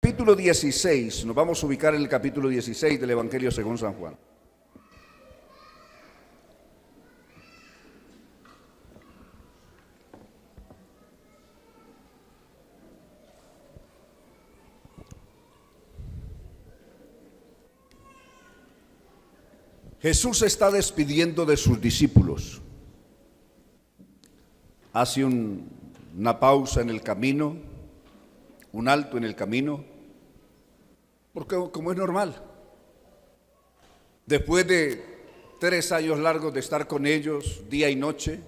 capítulo 16, nos vamos a ubicar en el capítulo 16 del Evangelio según San Juan. Jesús se está despidiendo de sus discípulos. Hace una pausa en el camino, un alto en el camino, porque como es normal, después de 3 años largos de estar con ellos día y noche,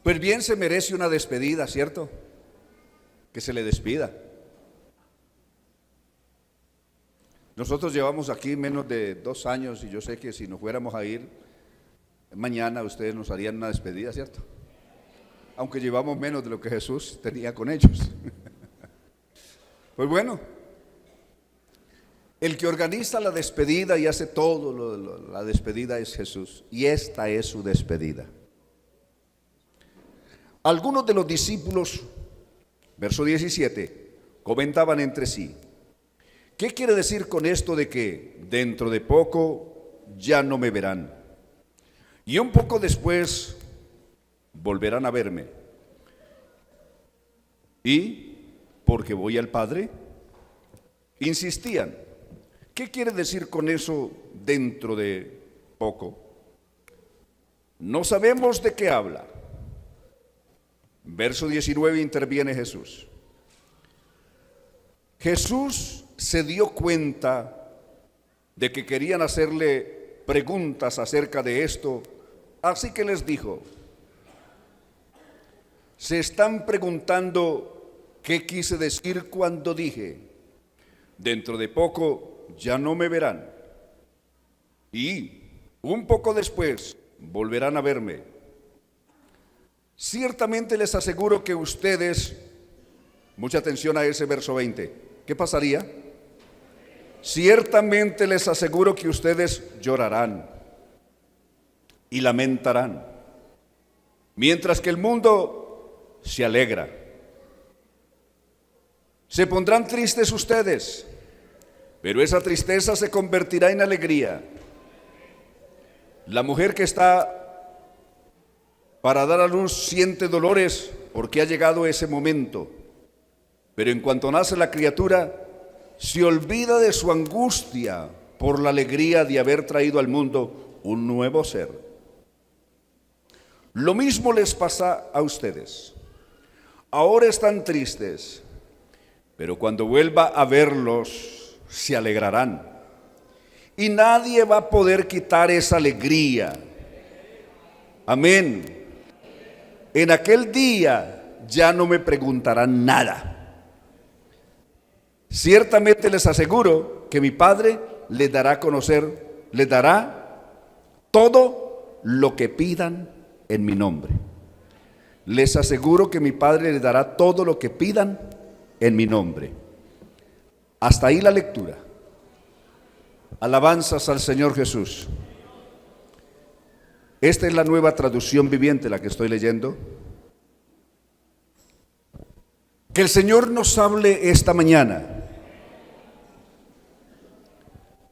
pues bien se merece una despedida, ¿cierto? Que se le despida. Nosotros llevamos aquí menos de 2 años y yo sé que si nos fuéramos a ir mañana ustedes nos harían una despedida, ¿cierto? Aunque llevamos menos de lo que Jesús tenía con ellos. Pues bueno, el que organiza la despedida y hace todo la despedida es Jesús, y esta es su despedida. Algunos de los discípulos, verso 17, comentaban entre sí: ¿qué quiere decir con esto de que dentro de poco ya no me verán? Y un poco después volverán a verme. ¿Y porque voy al Padre? Insistían. ¿Qué quiere decir con eso dentro de poco? No sabemos de qué habla. Verso 19 interviene Jesús. Jesús se dio cuenta de que querían hacerle preguntas acerca de esto, así que les dijo: se están preguntando qué quise decir cuando dije, dentro de poco ya no me verán, y un poco después volverán a verme. Ciertamente les aseguro que ustedes, mucha atención a ese verso 20, ¿qué pasaría? Ciertamente les aseguro que ustedes llorarán y lamentarán, mientras que el mundo se alegra. Se pondrán tristes ustedes, pero esa tristeza se convertirá en alegría. La mujer que está para dar a luz siente dolores porque ha llegado ese momento, pero en cuanto nace la criatura, se olvida de su angustia por la alegría de haber traído al mundo un nuevo ser. Lo mismo les pasa a ustedes. Ahora están tristes, pero cuando vuelva a verlos, se alegrarán. Y nadie va a poder quitar esa alegría. Amén. En aquel día ya no me preguntarán nada. Ciertamente les aseguro que mi Padre les dará a conocer, les dará todo lo que pidan en mi nombre. Les aseguro que mi Padre les dará todo lo que pidan en mi nombre. Hasta ahí la lectura. Alabanzas al Señor Jesús. Esta es la Nueva Traducción Viviente, la que estoy leyendo. Que el Señor nos hable esta mañana.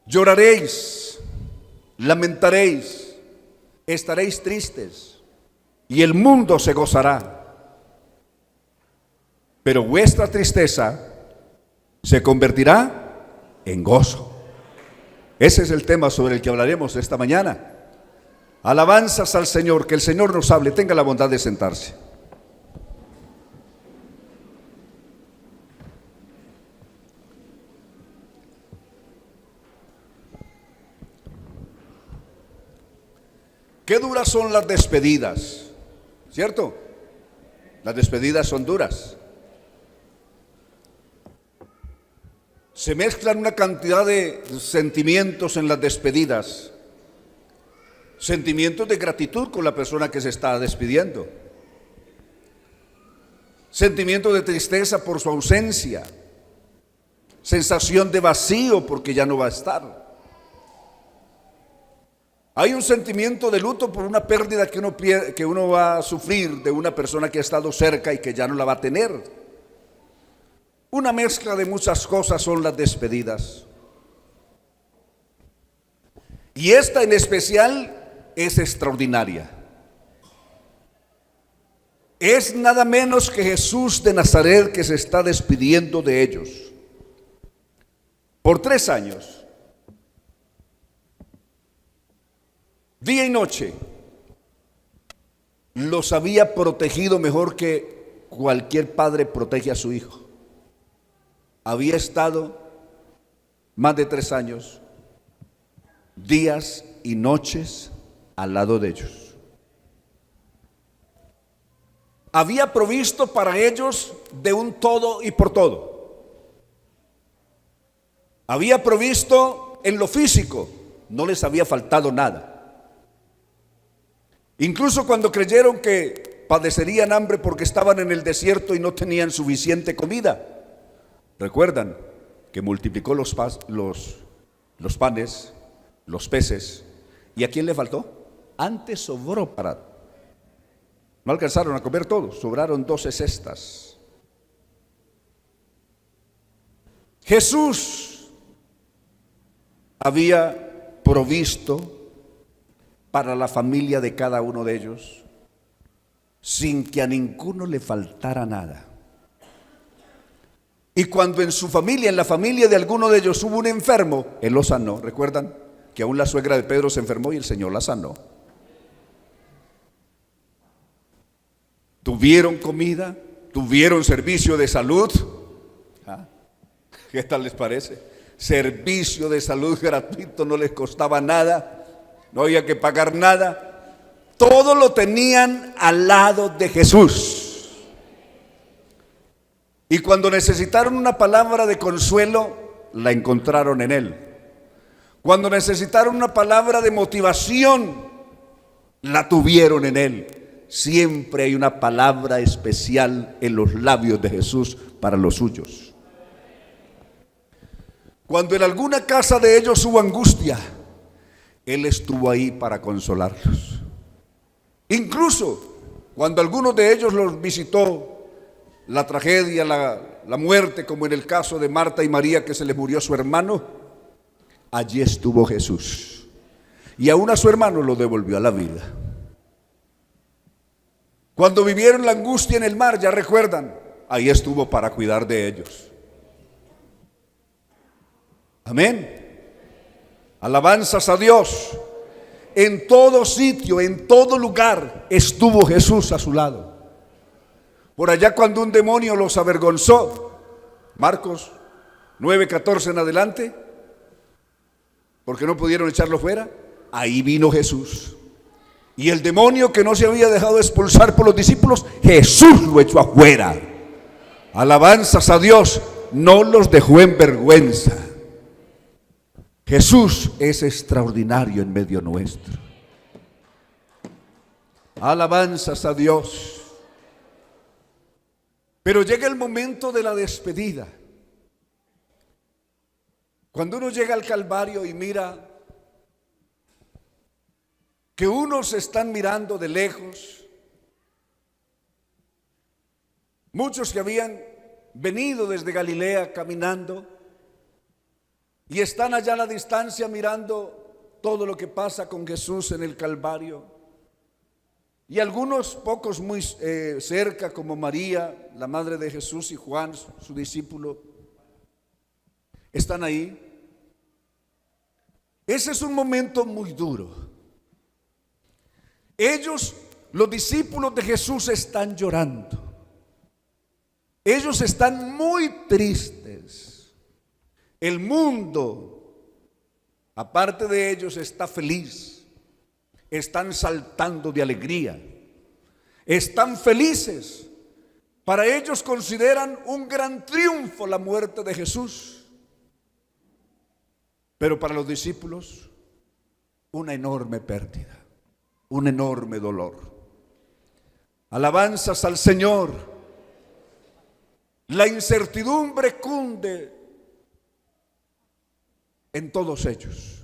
Lloraréis, lamentaréis, estaréis tristes, y el mundo se gozará. Pero vuestra tristeza se convertirá en gozo. Ese es el tema sobre el que hablaremos esta mañana. Alabanzas al Señor, que el Señor nos hable. Tenga la bondad de sentarse. Qué duras son las despedidas, ¿cierto? Las despedidas son duras. Se mezclan una cantidad de sentimientos en las despedidas. Sentimientos de gratitud con la persona que se está despidiendo. Sentimientos de tristeza por su ausencia. Sensación de vacío porque ya no va a estar. Hay un sentimiento de luto por una pérdida que uno va a sufrir de una persona que ha estado cerca y que ya no la va a tener. Una mezcla de muchas cosas son las despedidas. Y esta en especial es extraordinaria. Es nada menos que Jesús de Nazaret que se está despidiendo de ellos. Por 3 años, día y noche, los había protegido mejor que cualquier padre protege a su hijo. Había estado más de 3 años, días y noches al lado de ellos. Había provisto para ellos de un todo y por todo. Había provisto en lo físico, no les había faltado nada. Incluso cuando creyeron que padecerían hambre porque estaban en el desierto y no tenían suficiente comida, recuerdan que multiplicó los panes, los peces. ¿Y a quién le faltó? Antes sobró para... No alcanzaron a comer todos, sobraron 12 cestas. Jesús había provisto para la familia de cada uno de ellos, sin que a ninguno le faltara nada. Y cuando en su familia, en la familia de alguno de ellos hubo un enfermo, Él lo sanó. ¿Recuerdan que aún la suegra de Pedro se enfermó y el Señor la sanó? Tuvieron comida, tuvieron servicio de salud. ¿Qué tal les parece? Servicio de salud gratuito, no les costaba nada, no había que pagar nada. Todo lo tenían al lado de Jesús. Y cuando necesitaron una palabra de consuelo, la encontraron en Él. Cuando necesitaron una palabra de motivación, la tuvieron en Él. Siempre hay una palabra especial en los labios de Jesús para los suyos. Cuando en alguna casa de ellos hubo angustia, Él estuvo ahí para consolarlos. Incluso cuando algunos de ellos los visitó la tragedia, la muerte, como en el caso de Marta y María, que se les murió su hermano, allí estuvo Jesús. Y aún a su hermano lo devolvió a la vida. Cuando vivieron la angustia en el mar, ya recuerdan, ahí estuvo para cuidar de ellos. Amén. Alabanzas a Dios. En todo sitio, en todo lugar estuvo Jesús a su lado. Por allá cuando un demonio los avergonzó, Marcos 9:14 en adelante, porque no pudieron echarlo fuera, ahí vino Jesús. Y el demonio que no se había dejado expulsar por los discípulos, Jesús lo echó afuera. Alabanzas a Dios, no los dejó en vergüenza. Jesús es extraordinario en medio nuestro. Alabanzas a Dios. Pero llega el momento de la despedida. Cuando uno llega al Calvario y mira que unos están mirando de lejos, muchos que habían venido desde Galilea caminando y están allá a la distancia mirando todo lo que pasa con Jesús en el Calvario, y algunos pocos muy cerca, como María, la madre de Jesús, y Juan, su discípulo, están ahí. Ese es un momento muy duro. Ellos, los discípulos de Jesús, están llorando. Ellos están muy tristes. El mundo, aparte de ellos, está feliz. Están saltando de alegría. Están felices. Para ellos consideran un gran triunfo la muerte de Jesús. Pero para los discípulos, una enorme pérdida, un enorme dolor. Alabanzas al Señor. La incertidumbre cunde en todos ellos.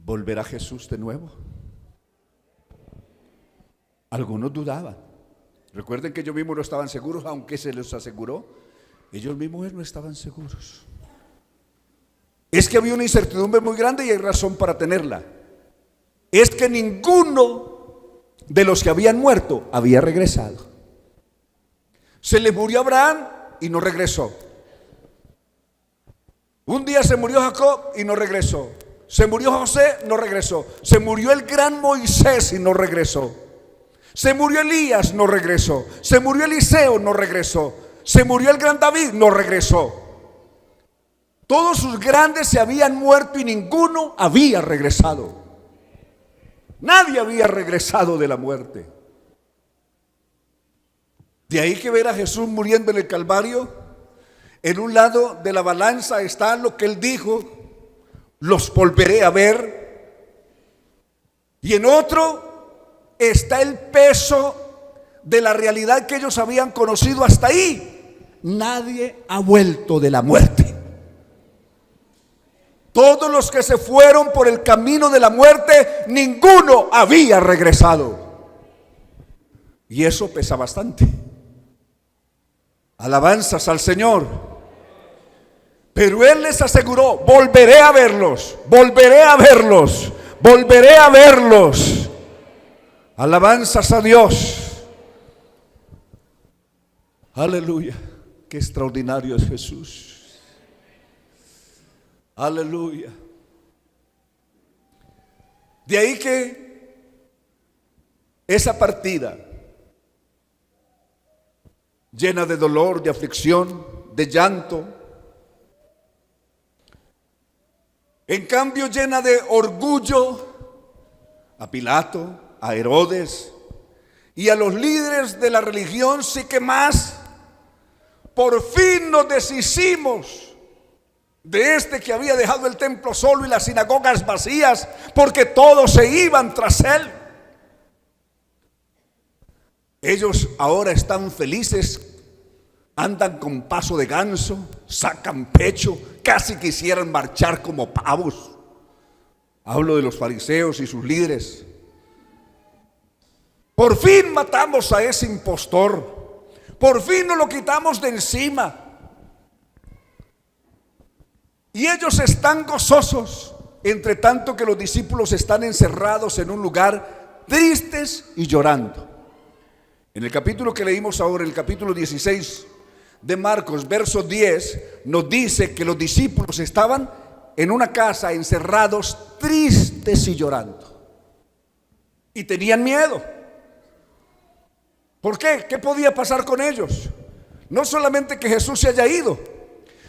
¿Volverá Jesús de nuevo? Algunos dudaban. Recuerden que ellos mismos no estaban seguros, aunque se les aseguró, ellos mismos no estaban seguros. Es que había una incertidumbre muy grande y hay razón para tenerla. Es que ninguno de los que habían muerto había regresado. Se le murió Abraham y no regresó. Un día se murió Jacob y no regresó. Se murió José, no regresó. Se murió el gran Moisés y no regresó. Se murió Elías, no regresó. Se murió Eliseo, no regresó. Se murió el gran David, no regresó. Todos sus grandes se habían muerto y ninguno había regresado. Nadie había regresado de la muerte. De ahí que ver a Jesús muriendo en el Calvario, en un lado de la balanza está lo que él dijo: los volveré a ver. Y en otro está el peso de la realidad que ellos habían conocido hasta ahí. Nadie ha vuelto de la muerte. Todos los que se fueron por el camino de la muerte, ninguno había regresado. Y eso pesa bastante. Alabanzas al Señor. Pero Él les aseguró: volveré a verlos, volveré a verlos, volveré a verlos. Alabanzas a Dios. Aleluya. Qué extraordinario es Jesús. Aleluya. De ahí que esa partida llena de dolor, de aflicción, de llanto, en cambio llena de orgullo a Pilato, a Herodes y a los líderes de la religión. Sí que más, por fin nos deshicimos de este que había dejado el templo solo y las sinagogas vacías, porque todos se iban tras él. Ellos ahora están felices, andan con paso de ganso, sacan pecho, casi quisieran marchar como pavos. Hablo de los fariseos y sus líderes. Por fin matamos a ese impostor, por fin nos lo quitamos de encima. Y ellos están gozosos, entre tanto que los discípulos están encerrados en un lugar, tristes y llorando. En el capítulo que leímos ahora, el capítulo 16 de Marcos, verso 10, nos dice que los discípulos estaban en una casa encerrados, tristes y llorando. Y tenían miedo. ¿Por qué? ¿Qué podía pasar con ellos? No solamente que Jesús se haya ido,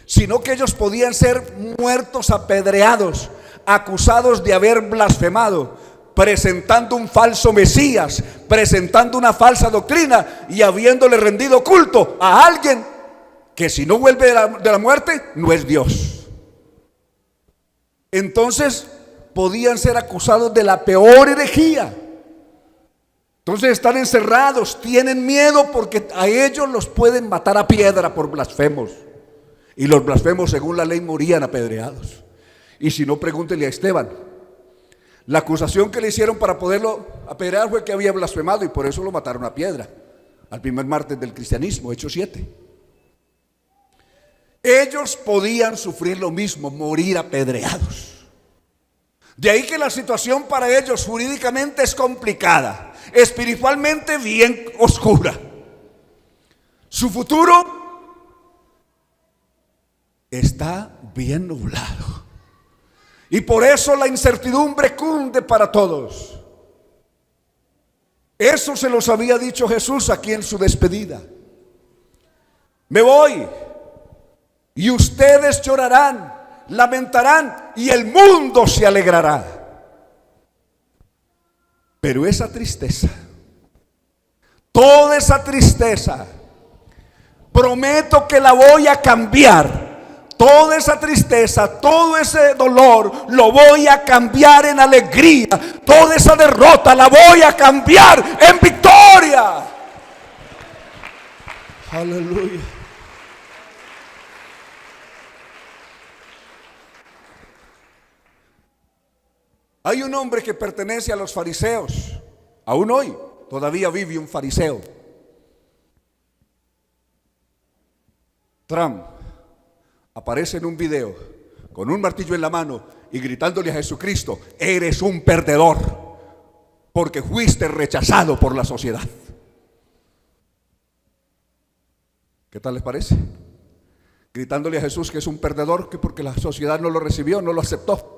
sino que ellos podían ser muertos apedreados, acusados de haber blasfemado, presentando un falso Mesías, presentando una falsa doctrina y habiéndole rendido culto a alguien que, si no vuelve de la muerte, no es Dios. Entonces podían ser acusados de la peor herejía. Entonces están encerrados, tienen miedo porque a ellos los pueden matar a piedra por blasfemos. Y los blasfemos, según la ley, morían apedreados. Y si no, pregúntele a Esteban. La acusación que le hicieron para poderlo apedrear fue que había blasfemado, y por eso lo mataron a piedra, al primer mártir del cristianismo, Hechos 7. Ellos podían sufrir lo mismo, morir apedreados. De ahí que la situación para ellos jurídicamente es complicada, espiritualmente bien oscura. Su futuro está bien nublado. Y por eso la incertidumbre cunde para todos. Eso se los había dicho Jesús aquí en su despedida. Me voy y ustedes llorarán, lamentarán y el mundo se alegrará. Pero esa tristeza, toda esa tristeza, prometo que la voy a cambiar. Toda esa tristeza, todo ese dolor, lo voy a cambiar en alegría. Toda esa derrota la voy a cambiar en victoria. Aleluya. Hay un hombre que pertenece a los fariseos. Aún hoy todavía vive un fariseo. Trump aparece en un video con un martillo en la mano y gritándole a Jesucristo: eres un perdedor porque fuiste rechazado por la sociedad. ¿Qué tal les parece? Gritándole a Jesús que es un perdedor, que porque la sociedad no lo recibió, no lo aceptó.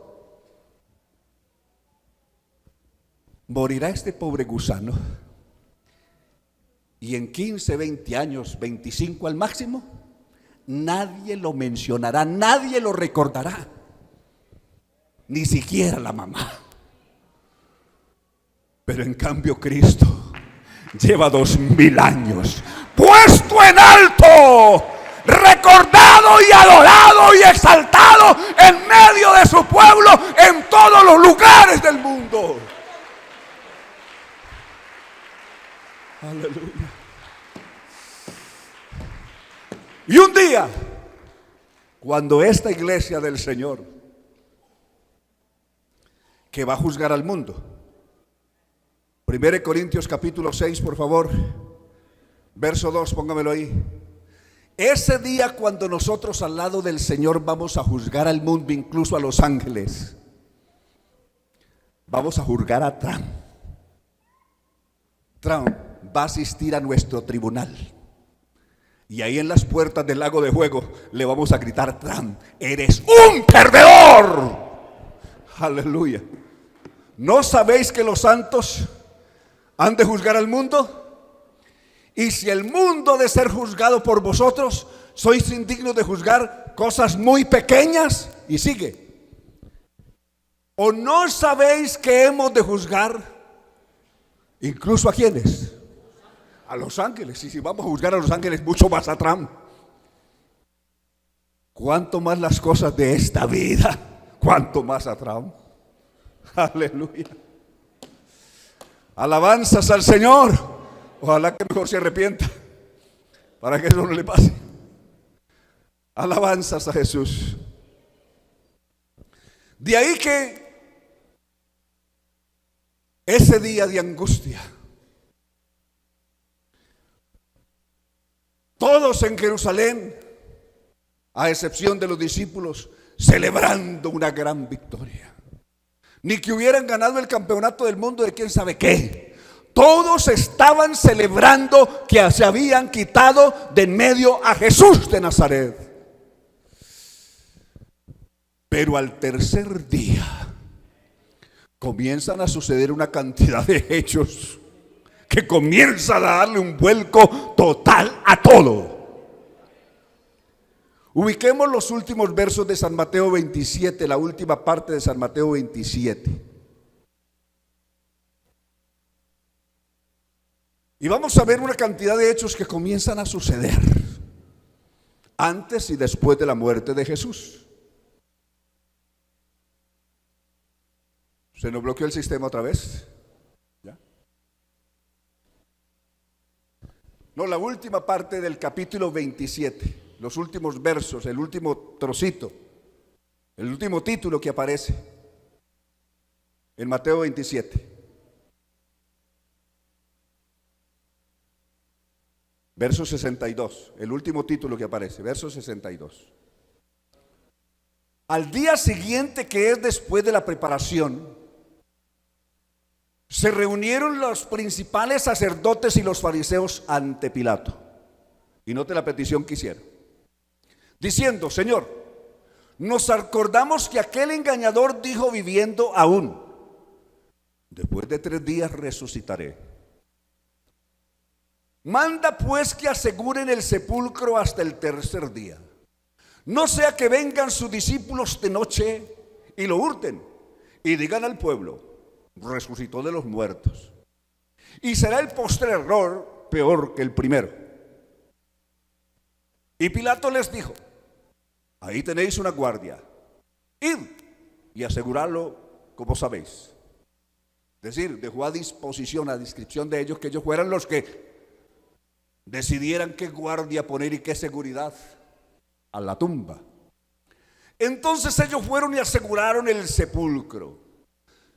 Morirá este pobre gusano y en 15, 20 años, 25 al máximo, nadie lo mencionará, nadie lo recordará, ni siquiera la mamá. Pero en cambio Cristo lleva 2000 años puesto en alto, recordado y adorado y exaltado en medio de su pueblo en todos los lugares del mundo. Aleluya. Y un día, cuando esta iglesia del Señor, que va a juzgar al mundo, 1 Corintios capítulo 6, por favor, verso 2, póngamelo ahí. Ese día cuando nosotros al lado del Señor vamos a juzgar al mundo, incluso a los ángeles, vamos a juzgar a Trump. Trump va a asistir a nuestro tribunal. Y ahí en las puertas del lago de fuego le vamos a gritar: Trump, eres un perdedor. Aleluya. ¿No sabéis que los santos han de juzgar al mundo? Y si el mundo ha de ser juzgado por vosotros, sois indignos de juzgar cosas muy pequeñas. Y sigue: ¿o no sabéis que hemos de juzgar incluso a quiénes? A los ángeles. Y si vamos a juzgar a los ángeles, mucho más a Trump. ¿Cuánto más las cosas de esta vida? ¿Cuánto más a Trump? Aleluya. Alabanzas al Señor. Ojalá que mejor se arrepienta para que eso no le pase. Alabanzas a Jesús. De ahí que ese día de angustia, todos en Jerusalén, a excepción de los discípulos, celebrando una gran victoria. Ni que hubieran ganado el campeonato del mundo de quién sabe qué. Todos estaban celebrando que se habían quitado de en medio a Jesús de Nazaret. Pero al tercer día comienzan a suceder una cantidad de hechos que comienzan a darle un vuelco total a todo. Ubiquemos los últimos versos de San Mateo 27, la última parte de San Mateo 27. Y vamos a ver una cantidad de hechos que comienzan a suceder antes y después de la muerte de Jesús. ¿Se nos bloqueó el sistema otra vez? ¿Ya? No, la última parte del capítulo 27. Los últimos versos, el último trocito, el último título que aparece en Mateo 27. Verso 62, el último título que aparece, verso 62. Al día siguiente, que es después de la preparación, se reunieron los principales sacerdotes y los fariseos ante Pilato. Y note la petición que hicieron, diciendo: Señor, nos acordamos que aquel engañador dijo viviendo aún: después de 3 días resucitaré. Manda pues que aseguren el sepulcro hasta el tercer día, no sea que vengan sus discípulos de noche y lo hurten y digan al pueblo: resucitó de los muertos. Y será el postrer error peor que el primero. Y Pilato les dijo: ahí tenéis una guardia, id y asegurarlo como sabéis. Es decir, dejó a disposición, a descripción de ellos, que ellos fueran los que decidieran qué guardia poner y qué seguridad a la tumba. Entonces ellos fueron y aseguraron el sepulcro,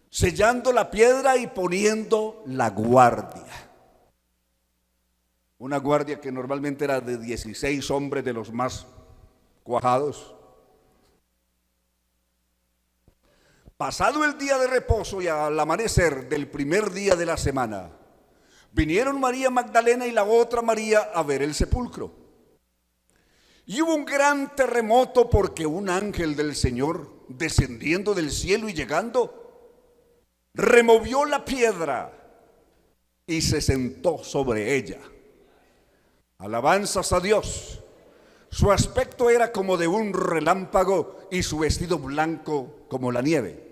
sellando la piedra y poniendo la guardia. una guardia que normalmente era de 16 hombres de los más cuajados. Pasado el día de reposo y al amanecer del primer día de la semana, vinieron María Magdalena y la otra María a ver el sepulcro. Y hubo un gran terremoto porque un ángel del Señor, descendiendo del cielo y llegando, removió la piedra y se sentó sobre ella. Alabanzas a Dios. Su aspecto era como de un relámpago y su vestido blanco como la nieve.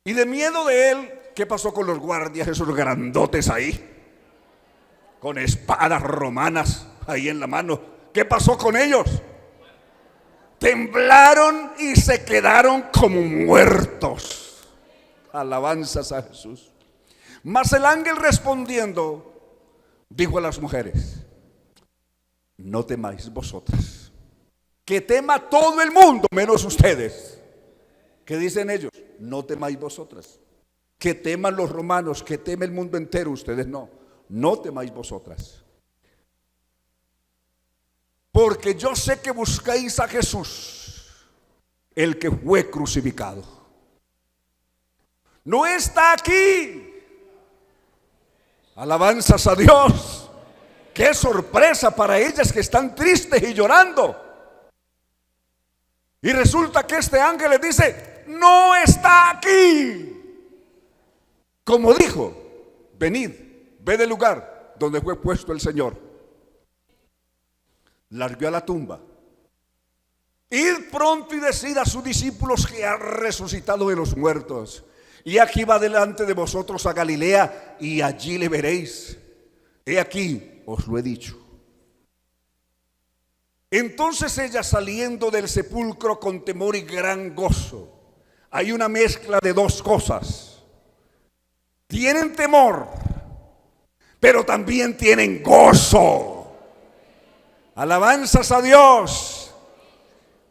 Y de miedo de él, ¿qué pasó con los guardias, esos grandotes ahí? Con espadas romanas ahí en la mano. ¿Qué pasó con ellos? Temblaron y se quedaron como muertos. Alabanzas a Jesús. Mas el ángel respondiendo dijo a las mujeres: no temáis vosotras, que tema todo el mundo menos ustedes. ¿Qué dicen ellos? No temáis vosotras. Que teman los romanos, que teme el mundo entero, ustedes no. No temáis vosotras. Porque yo sé que buscáis a Jesús, el que fue crucificado. No está aquí. Alabanzas a Dios. Qué sorpresa para ellas que están tristes y llorando. Y resulta que este ángel les dice: no está aquí. Como dijo: venid, ved el lugar donde fue puesto el Señor. Las vio a la tumba. Id pronto y decid a sus discípulos que ha resucitado de los muertos. Y aquí va delante de vosotros a Galilea, y allí le veréis. He aquí, os lo he dicho. Entonces ella, saliendo del sepulcro con temor y gran gozo. Hay una mezcla de dos cosas. Tienen temor, pero también tienen gozo. Alabanzas a Dios.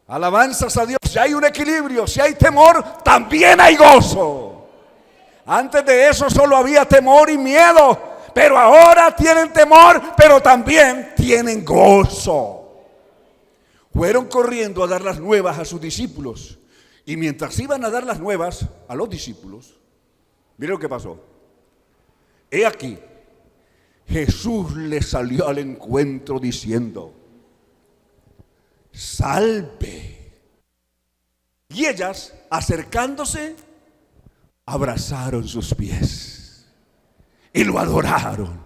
Alabanzas a Dios. Si hay un equilibrio, si hay temor, también hay gozo. Antes de eso solo había temor y miedo, pero ahora tienen temor, pero también tienen gozo. Fueron corriendo a dar las nuevas a sus discípulos. Y mientras iban a dar las nuevas a los discípulos, miren lo que pasó. He aquí, Jesús les salió al encuentro diciendo: salve. Y ellas, acercándose, abrazaron sus pies y lo adoraron.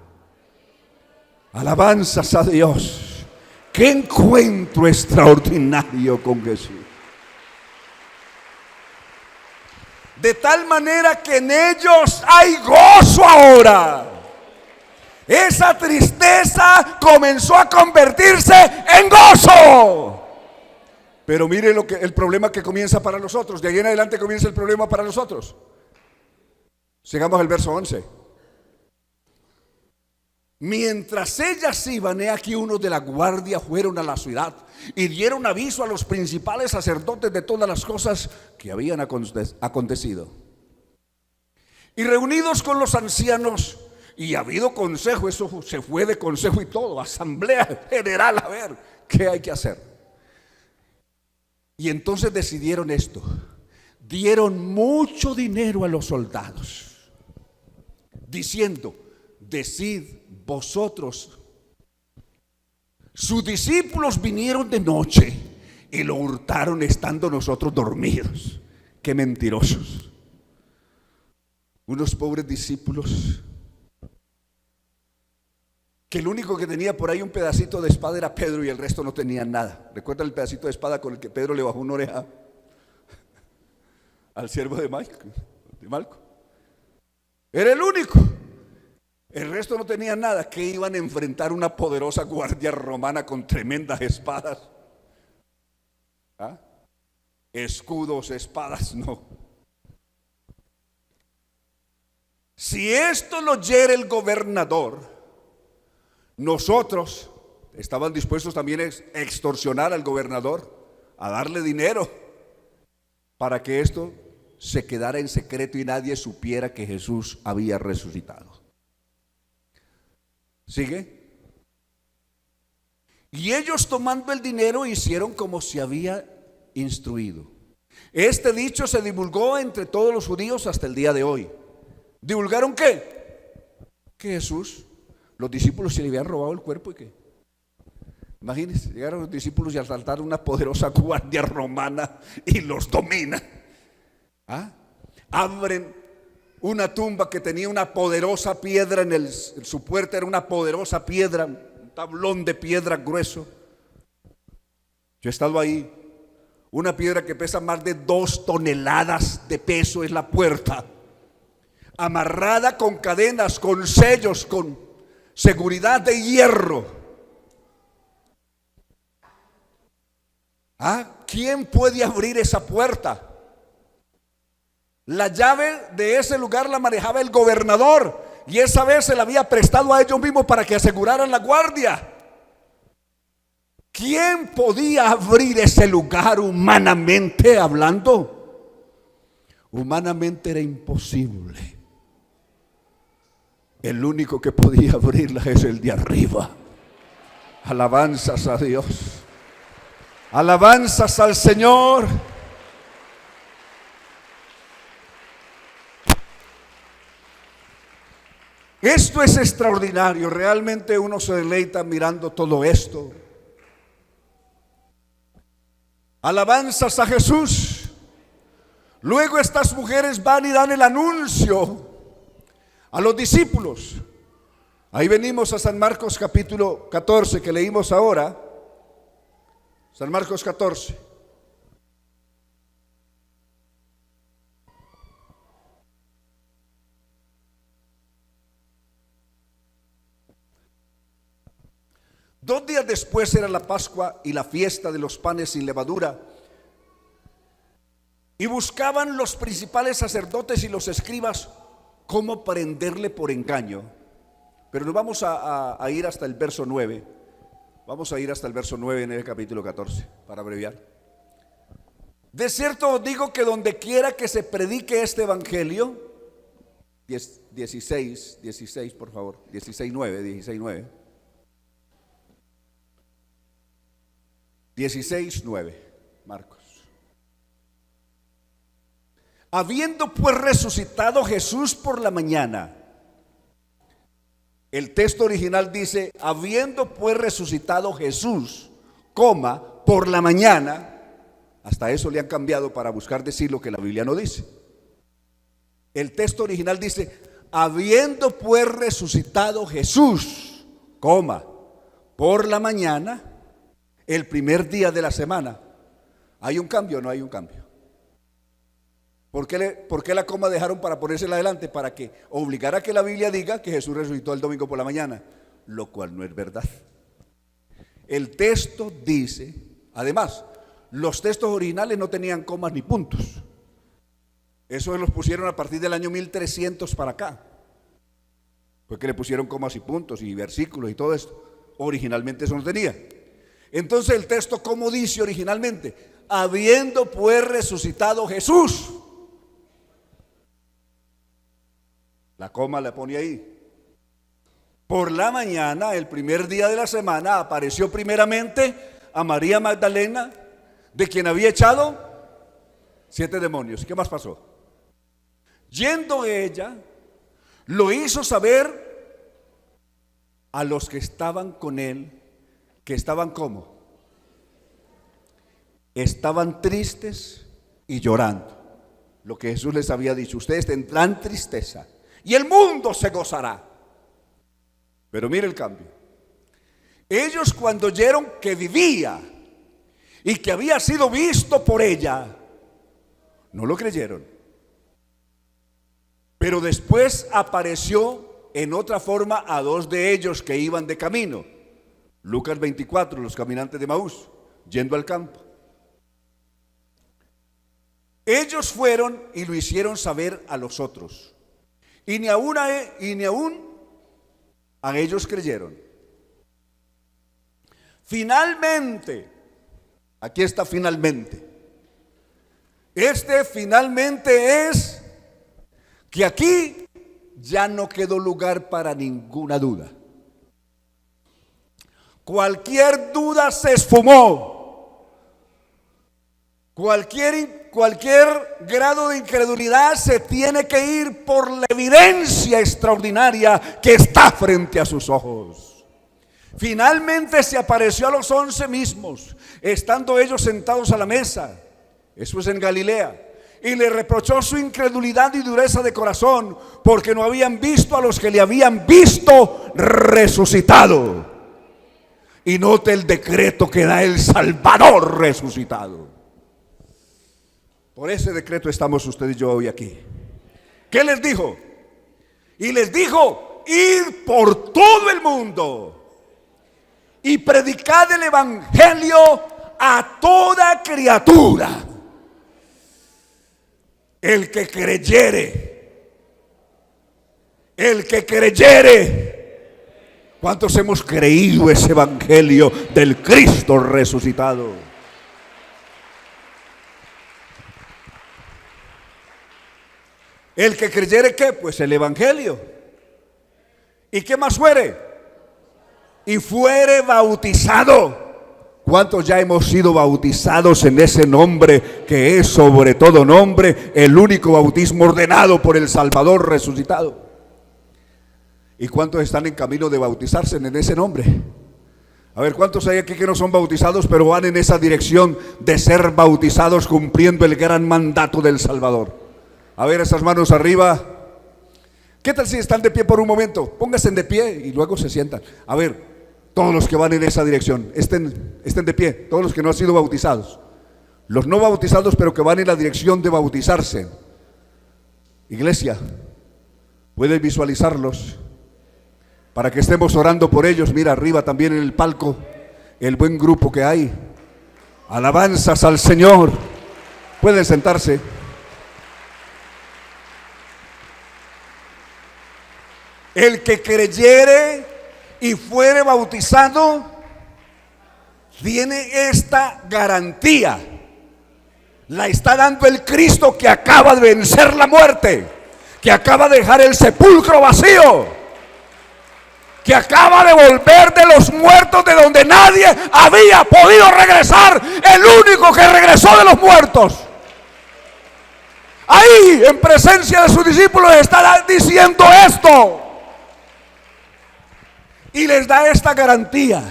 Alabanzas a Dios. Qué encuentro extraordinario con Jesús. De tal manera que en ellos hay gozo ahora. Esa tristeza comenzó a convertirse en gozo. Pero mire el problema que comienza para nosotros. De ahí en adelante comienza el problema para nosotros. Sigamos el verso 11. Mientras ellas iban, he aquí unos de la guardia fueron a la ciudad y dieron aviso a los principales sacerdotes de todas las cosas que habían acontecido. Y reunidos con los ancianos, y habido consejo, eso se fue de consejo y todo, asamblea general, a ver qué hay que hacer. Y entonces decidieron esto: dieron mucho dinero a los soldados, diciendo: decid vosotros, sus discípulos vinieron de noche y lo hurtaron estando nosotros dormidos. Qué mentirosos. Unos pobres discípulos que el único que tenía por ahí un pedacito de espada era Pedro y el resto no tenían nada. ¿Recuerdan el pedacito de espada con el que Pedro le bajó una oreja al siervo de Malco? Era el único. El resto no tenía nada. Que iban a enfrentar una poderosa guardia romana con tremendas espadas. ¿Ah? Escudos, espadas, no. Si esto lo oyera el gobernador, nosotros estaban dispuestos también a extorsionar al gobernador, a darle dinero para que esto se quedara en secreto y nadie supiera que Jesús había resucitado. ¿Sigue? Y ellos tomando el dinero hicieron como se había instruido. Este dicho se divulgó entre todos los judíos hasta el día de hoy. ¿Divulgaron qué? Que Jesús, los discípulos se le habían robado el cuerpo y qué. Imagínense, llegaron los discípulos y asaltaron una poderosa guardia romana y los domina. ¿Ah? Abren una tumba que tenía una poderosa piedra en su puerta, era una poderosa piedra, un tablón de piedra grueso. Yo he estado ahí. Una piedra que pesa más de 2 toneladas de peso es la puerta, amarrada con cadenas, con sellos, con seguridad de hierro. ¿Quién puede abrir esa puerta? La llave de ese lugar la manejaba el gobernador y esa vez se la había prestado a ellos mismos para que aseguraran la guardia. ¿Quién podía abrir ese lugar humanamente hablando? Humanamente era imposible. El único que podía abrirla es el de arriba. Alabanzas a Dios. Alabanzas al Señor. Esto es extraordinario. Realmente uno se deleita mirando todo esto. Alabanzas a Jesús. Luego estas mujeres van y dan el anuncio a los discípulos. Ahí venimos a San Marcos capítulo 14 que leímos ahora. San Marcos 14. Dos días después era la Pascua y la fiesta de los panes sin levadura. Y buscaban los principales sacerdotes y los escribas cómo prenderle por engaño. Pero nos vamos a ir hasta el verso 9. Vamos a ir hasta el verso 9 en el capítulo 14, para abreviar. De cierto os digo que donde quiera que se predique este evangelio, 16, por favor, 16:9. 16:9, Marcos. Habiendo pues resucitado Jesús por la mañana. El texto original dice, habiendo pues resucitado Jesús, por la mañana. Hasta eso le han cambiado para buscar decir lo que la Biblia no dice. El texto original dice, habiendo pues resucitado Jesús, por la mañana, el primer día de la semana. ¿Hay un cambio o no hay un cambio? ¿Por qué la coma dejaron para ponérsela adelante? Para que obligara a que la Biblia diga que Jesús resucitó el domingo por la mañana, lo cual no es verdad. El texto dice, además, los textos originales no tenían comas ni puntos. Eso los pusieron a partir del año 1300 para acá. Porque le pusieron comas y puntos y versículos y todo esto. Originalmente eso no tenía. Entonces el texto, ¿cómo dice originalmente? Habiendo pues resucitado Jesús. La coma la pone ahí. Por la mañana, el primer día de la semana, apareció primeramente a María Magdalena, de quien había echado 7 demonios. ¿Qué más pasó? Yendo ella, lo hizo saber a los que estaban con él, que estaban ¿cómo? Estaban tristes y llorando. Lo que Jesús les había dicho, ustedes tendrán tristeza y el mundo se gozará. Pero mire el cambio. Ellos cuando oyeron que vivía y que había sido visto por ella, no lo creyeron. Pero después apareció en otra forma a 2 de ellos que iban de camino. Lucas 24, los caminantes de Maús, yendo al campo. Ellos fueron y lo hicieron saber a los otros. Y ni aún a ellos creyeron. Finalmente, aquí está finalmente. Este finalmente es que aquí ya no quedó lugar para ninguna duda. cualquier duda se esfumó. Cualquier grado de incredulidad se tiene que ir por la evidencia extraordinaria que está frente a sus ojos. Finalmente se apareció a los 11 mismos, estando ellos sentados a la mesa. Eso es en Galilea. Y le reprochó su incredulidad y dureza de corazón, porque no habían visto a los que le habían visto resucitado. Y note el decreto que da el Salvador resucitado. Por ese decreto estamos usted y yo hoy aquí. ¿Qué les dijo? Y les dijo: ir por todo el mundo y predicad el evangelio a toda criatura. El que creyere. ¿Cuántos hemos creído ese evangelio del Cristo resucitado? El que creyere, ¿qué? Pues el evangelio. ¿Y qué más fuere? Y fuere bautizado. ¿Cuántos ya hemos sido bautizados en ese nombre que es sobre todo nombre, el único bautismo ordenado por el Salvador resucitado? ¿Y cuántos están en camino de bautizarse en ese nombre? A ver, ¿cuántos hay aquí que no son bautizados, pero van en esa dirección de ser bautizados cumpliendo el gran mandato del Salvador? A ver, esas manos arriba. ¿Qué tal si están de pie por un momento? Pónganse de pie y luego se sientan. A ver, todos los que van en esa dirección, estén de pie. Todos los que no han sido bautizados. Los no bautizados, pero que van en la dirección de bautizarse. Iglesia, pueden visualizarlos para que estemos orando por ellos. Mira arriba también en el palco el buen grupo que hay. Alabanzas al Señor. Pueden sentarse. El que creyere y fuere bautizado tiene esta garantía. La está dando el Cristo que acaba de vencer la muerte, que acaba de dejar el sepulcro vacío, que acaba de volver de los muertos de donde nadie había podido regresar. El único que regresó de los muertos. Ahí, en presencia de sus discípulos, está diciendo esto. Y les da esta garantía: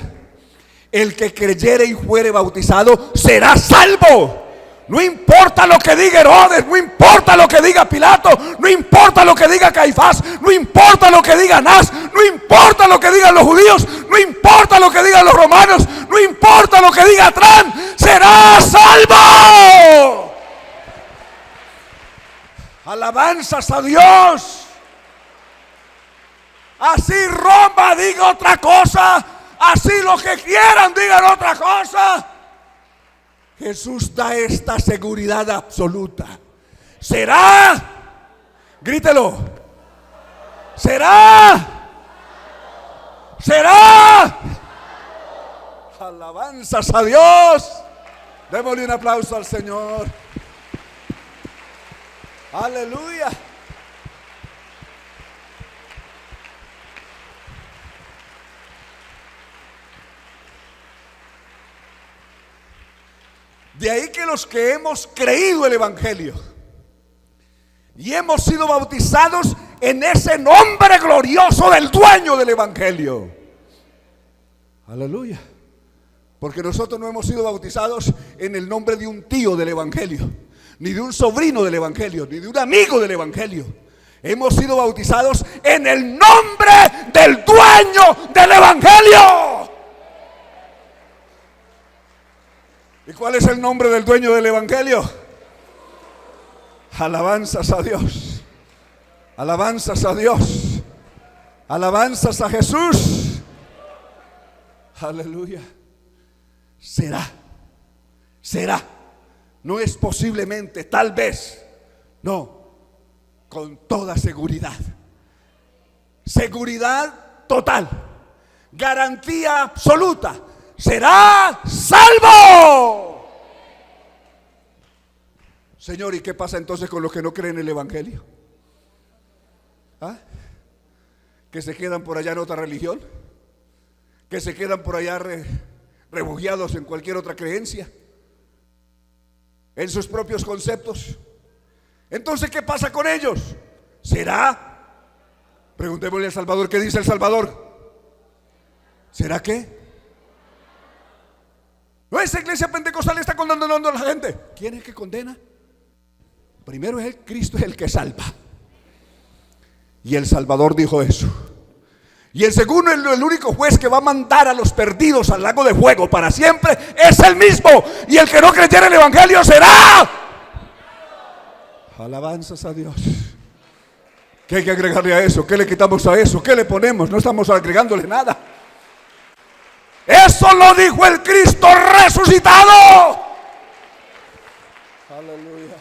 el que creyere y fuere bautizado será salvo. No importa lo que diga Herodes, no importa lo que diga Pilato, no importa lo que diga Caifás, no importa lo que diga Anás, no importa lo que digan los judíos, no importa lo que digan los romanos, no importa lo que diga Trump, será salvo. Alabanzas a Dios. Así Roma diga otra cosa, así los que quieran digan otra cosa, Jesús da esta seguridad absoluta. Será, grítelo, será. Alabanzas a Dios. Démosle un aplauso al Señor. Aleluya. De ahí que los que hemos creído el evangelio y hemos sido bautizados en ese nombre glorioso del dueño del evangelio. Aleluya. Porque nosotros no hemos sido bautizados en el nombre de un tío del evangelio, ni de un sobrino del evangelio, ni de un amigo del evangelio. Hemos sido bautizados en el nombre del dueño del evangelio. ¿Y cuál es el nombre del dueño del evangelio? Alabanzas a Dios. Alabanzas a Dios. Alabanzas a Jesús. Aleluya. Será. No es posiblemente, tal vez. No. Con toda seguridad. Seguridad total. Garantía absoluta. Será salvo. Señor, ¿y qué pasa entonces con los que no creen en el evangelio? ¿Ah? ¿Que se quedan por allá en otra religión? que se quedan por allá refugiados en cualquier otra creencia, en sus propios conceptos. Entonces, ¿qué pasa con ellos? ¿Será? Preguntémosle al Salvador, ¿qué dice el Salvador? ¿Será qué? No, esa iglesia pentecostal está condenando a la gente. ¿Quién es el que condena? Primero es Cristo, es el que salva. Y el Salvador dijo eso. Y el segundo, el único juez que va a mandar a los perdidos al lago de fuego para siempre es el mismo. Y el que no creyera en el evangelio será. Alabanzas a Dios. ¿Qué hay que agregarle a eso? ¿Qué le quitamos a eso? ¿Qué le ponemos? No estamos agregándole nada. Eso lo dijo el Cristo resucitado. Aleluya.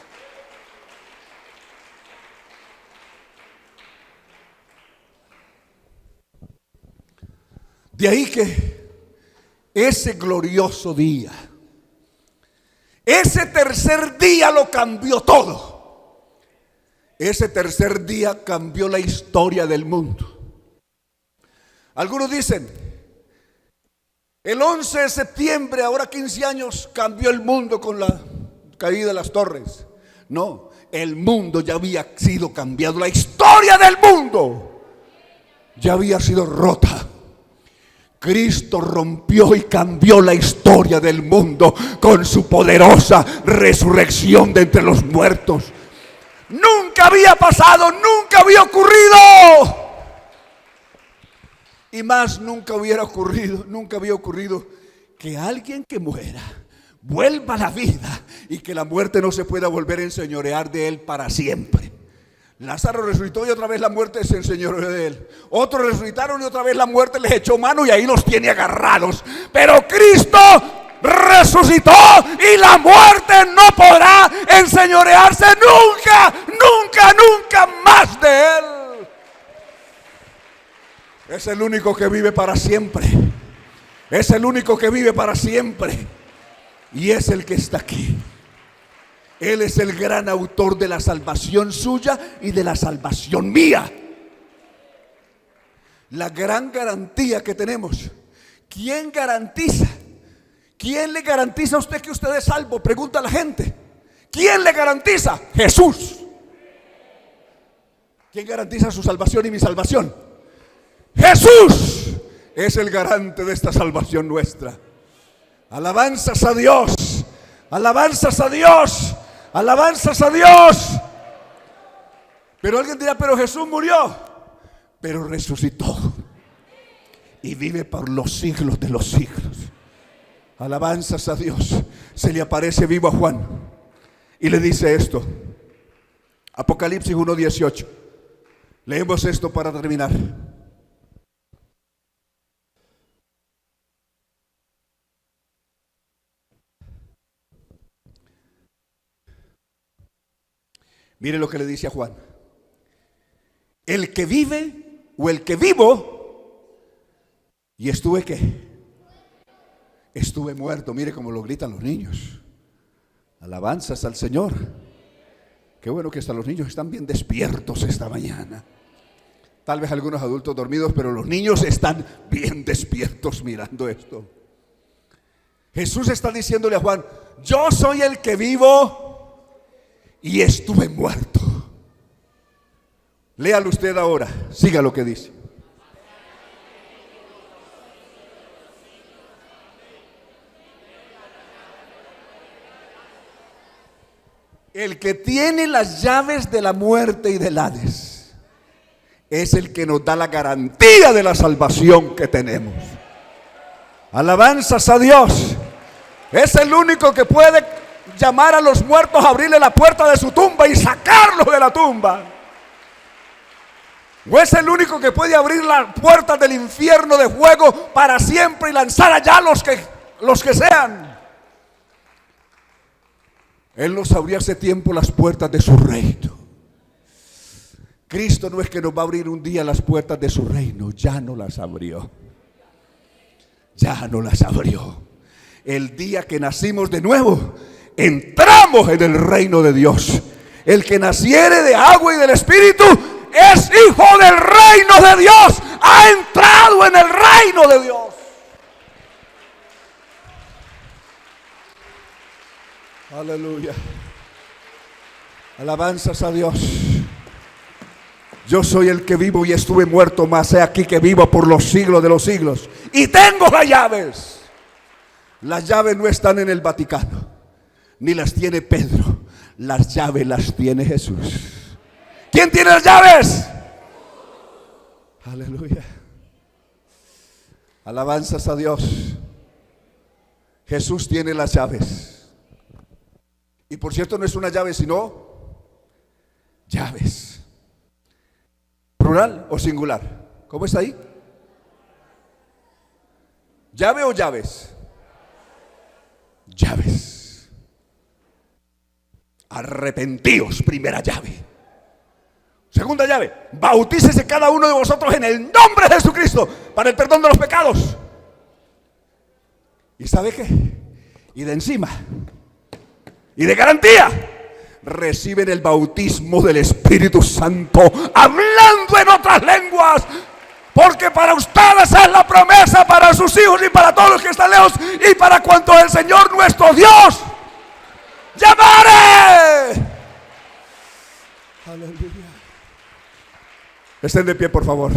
De ahí que ese glorioso día, ese tercer día lo cambió todo. Ese tercer día cambió la historia del mundo. Algunos dicen, el 11 de septiembre, ahora 15 años, cambió el mundo con la caída de las torres. No, el mundo ya había sido cambiado. La historia del mundo ya había sido rota. Cristo rompió y cambió la historia del mundo con su poderosa resurrección de entre los muertos. Nunca había pasado, nunca había ocurrido. Y más, nunca había ocurrido que alguien que muera vuelva a la vida y que la muerte no se pueda volver a enseñorear de él para siempre. Lázaro resucitó y otra vez la muerte se enseñoreó de él. Otros resucitaron y otra vez la muerte les echó mano y ahí los tiene agarrados. Pero Cristo resucitó y la muerte no podrá enseñorearse nunca, nunca, nunca más de él. Es el único que vive para siempre. Es el único que vive para siempre. Y es el que está aquí. Él es el gran autor de la salvación suya y de la salvación mía. La gran garantía que tenemos. ¿Quién garantiza? ¿Quién le garantiza a usted que usted es salvo? Pregunta a la gente. ¿Quién le garantiza? Jesús. ¿Quién garantiza su salvación y mi salvación? Jesús es el garante de esta salvación nuestra. Alabanzas a Dios. Alabanzas a Dios. Alabanzas a Dios. Pero alguien dirá, pero Jesús murió, pero resucitó y vive por los siglos de los siglos. Alabanzas a Dios. Se le aparece vivo a Juan y le dice esto. Apocalipsis 1:18. Leemos esto para terminar. Mire lo que le dice a Juan. El que vive o el que vivo. ¿Y estuve qué? Estuve muerto. Mire cómo lo gritan los niños. Alabanzas al Señor. Qué bueno que hasta los niños están bien despiertos esta mañana. Tal vez algunos adultos dormidos, pero los niños están bien despiertos mirando esto. Jesús está diciéndole a Juan, yo soy el que vivo y estuve muerto. Léalo usted ahora, siga lo que dice. El que tiene las llaves de la muerte y del Hades es el que nos da la garantía de la salvación que tenemos. Alabanzas a Dios. Es el único que puede llamar a los muertos, abrirle la puerta de su tumba y sacarlos de la tumba. O es el único que puede abrir las puertas del infierno de fuego para siempre y lanzar allá los que sean. Él nos abrió hace tiempo las puertas de su reino. Cristo no es que nos va a abrir un día las puertas de su reino, ya no las abrió. Ya no las abrió. El día que nacimos de nuevo, entramos en el reino de Dios. El que naciere de agua y del Espíritu es hijo del reino de Dios. Ha entrado en el reino de Dios. Aleluya. Alabanzas a Dios. Yo soy el que vivo y estuve muerto, mas he aquí que vivo por los siglos de los siglos. Y tengo las llaves. Las llaves no están en el Vaticano, ni las tiene Pedro. Las llaves las tiene Jesús. ¿Quién tiene las llaves? Aleluya. Alabanzas a Dios. Jesús tiene las llaves. Y por cierto, no es una llave, sino llaves. ¿Plural o singular? ¿Cómo está ahí? ¿Llave o llaves? Llaves. Arrepentíos, primera llave. Segunda llave, bautícese cada uno de vosotros en el nombre de Jesucristo para el perdón de los pecados. ¿Y sabe qué? Y de encima, y de garantía, reciben el bautismo del Espíritu Santo, hablando en otras lenguas, porque para ustedes es la promesa, para sus hijos y para todos los que están lejos, y para cuanto el Señor nuestro Dios llamare. Aleluya. Estén de pie, por favor.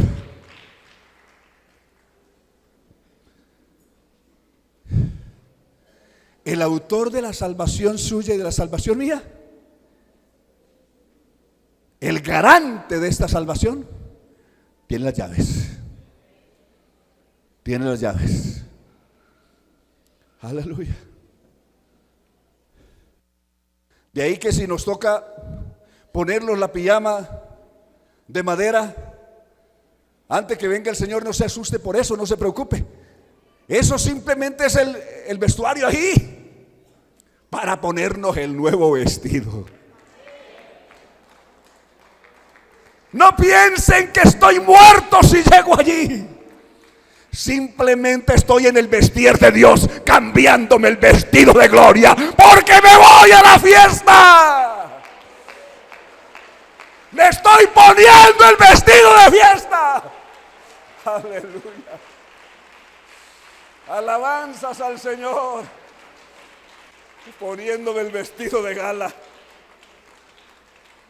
El autor de la salvación suya y de la salvación mía, el garante de esta salvación, tiene las llaves. Tiene las llaves. Aleluya. De ahí que si nos toca ponernos la pijama de madera, antes que venga el Señor, no se asuste por eso, no se preocupe. Eso simplemente es el vestuario ahí para ponernos el nuevo vestido. No piensen que estoy muerto si llego allí. Simplemente estoy en el vestir de Dios, cambiándome el vestido de gloria, porque me voy a la fiesta. Me estoy poniendo el vestido de fiesta. Aleluya. Alabanzas al Señor. Poniéndome el vestido de gala.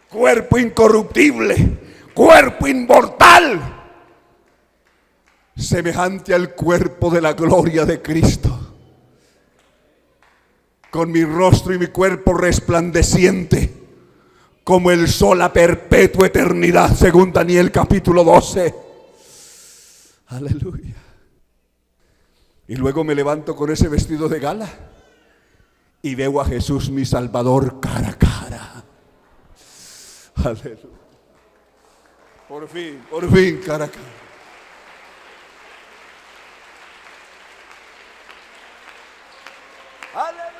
Cuerpo incorruptible, cuerpo inmortal, semejante al cuerpo de la gloria de Cristo, con mi rostro y mi cuerpo resplandeciente como el sol a perpetua eternidad, según Daniel capítulo 12. Aleluya. Y luego me levanto con ese vestido de gala y veo a Jesús mi Salvador cara a cara. Aleluya. Por fin, cara a cara. Aleluya.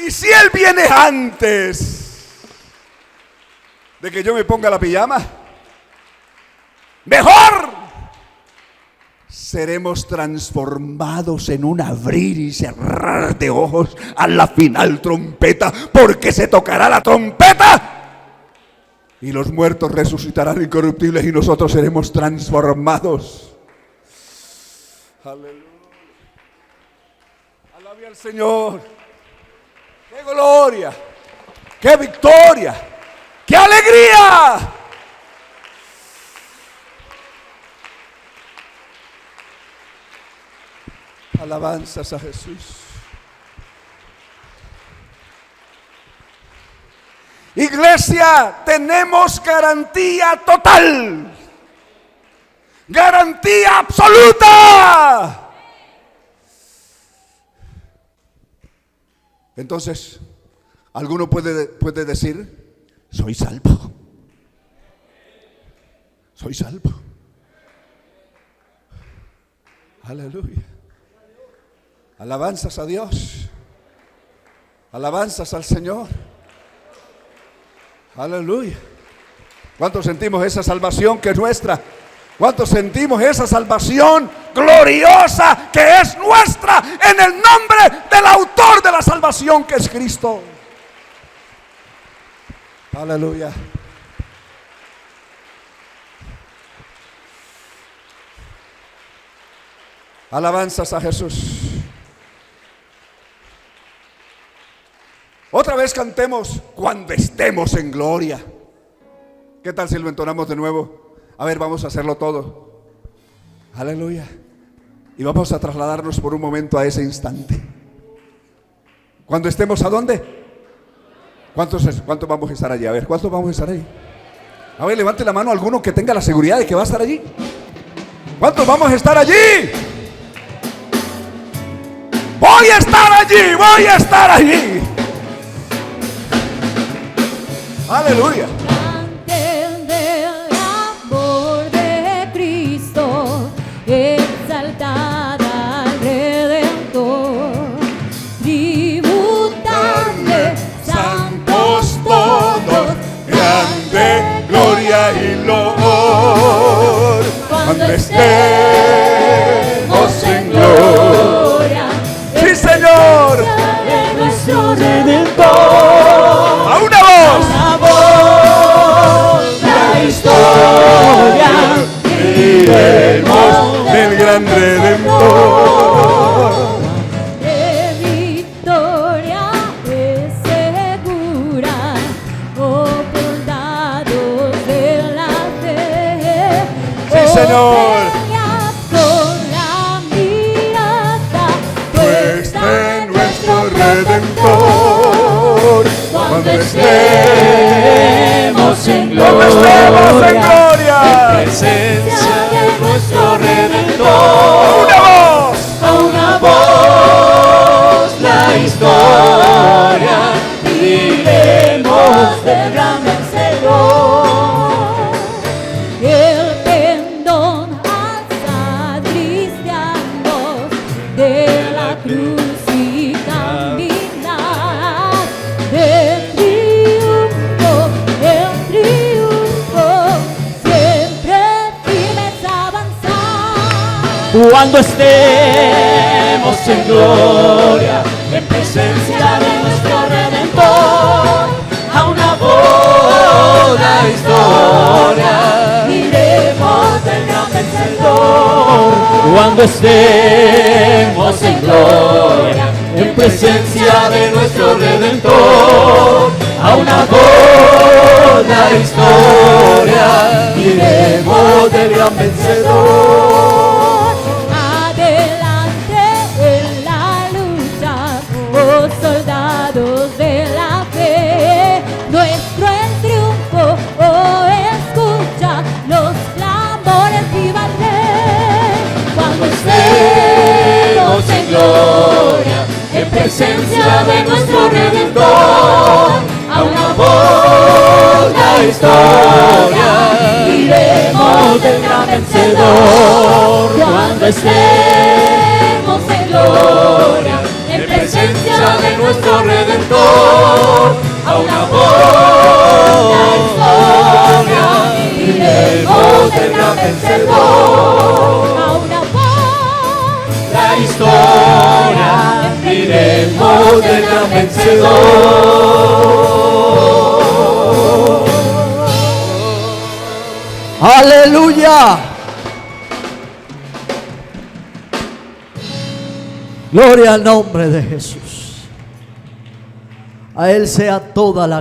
Y si Él viene antes de que yo me ponga la pijama, mejor seremos transformados en un abrir y cerrar de ojos a la final trompeta, porque se tocará la trompeta y los muertos resucitarán incorruptibles y nosotros seremos transformados. Aleluya. Alabe al Señor. ¡Qué gloria! ¡Qué victoria! ¡Qué alegría! Alabanzas a Jesús. Iglesia, tenemos garantía total, garantía absoluta. Entonces, alguno puede decir: soy salvo, soy salvo. Aleluya. Alabanzas a Dios. Alabanzas al Señor. Aleluya. ¿Cuántos sentimos esa salvación que es nuestra? ¿Cuántos sentimos esa salvación gloriosa que es nuestra en el nombre del autor de la salvación, que es Cristo? Aleluya. Alabanzas a Jesús. vez cantemos cuando estemos en gloria. ¿Qué tal si lo entonamos de nuevo? A ver, vamos a hacerlo todo. Aleluya. Y vamos a trasladarnos por un momento a ese instante. Cuando estemos, ¿a dónde? ¿Cuántos vamos a estar allí? A ver, ¿cuántos vamos a estar allí? A ver, levante la mano alguno que tenga la seguridad de que va a estar allí. ¿Cuántos vamos a estar allí? Voy a estar allí, voy a estar allí. Aleluya. Canten del amor de Cristo, exaltad al Redentor, tributadle santos todos, Grande gloria y loor. Cuando estemos en gloria. Sí, Señor. De nuestro Redentor. A una voz. La historia Diremos del gran Redentor. de victoria es segura, oh soldados de la fe. Sí, Señor. Pelead con la mirada Puesta en nuestro Redentor. Cuando estemos en gloria. presencia de nuestro A Redentor. una voz. A una voz la historia diremos del gran vencedor. El pendón alza cristianos de la cruz y caminar de triunfo en triunfo, siempre firmes avanzar. Cuando estemos en gloria, en presencia de nuestro Redentor, a una voz la historia diremos del gran vencedor. Cuando estemos en gloria, en presencia de nuestro Redentor, a una voz la historia diremos del gran vencedor. Adelante en la lucha, oh soldados de la fe, nuestro el triunfo, oh escucha los clamores, viva el Rey. Cuando estemos en gloria, en presencia de nuestro Redentor, a una voz la historia diremos del gran vencedor. Cuando estemos en gloria, en presencia de nuestro Redentor, a una voz la historia diremos del gran vencedor. A una voz La historia diremos del gran vencedor. Aleluya. Gloria al nombre de Jesús. A Él sea toda la gloria.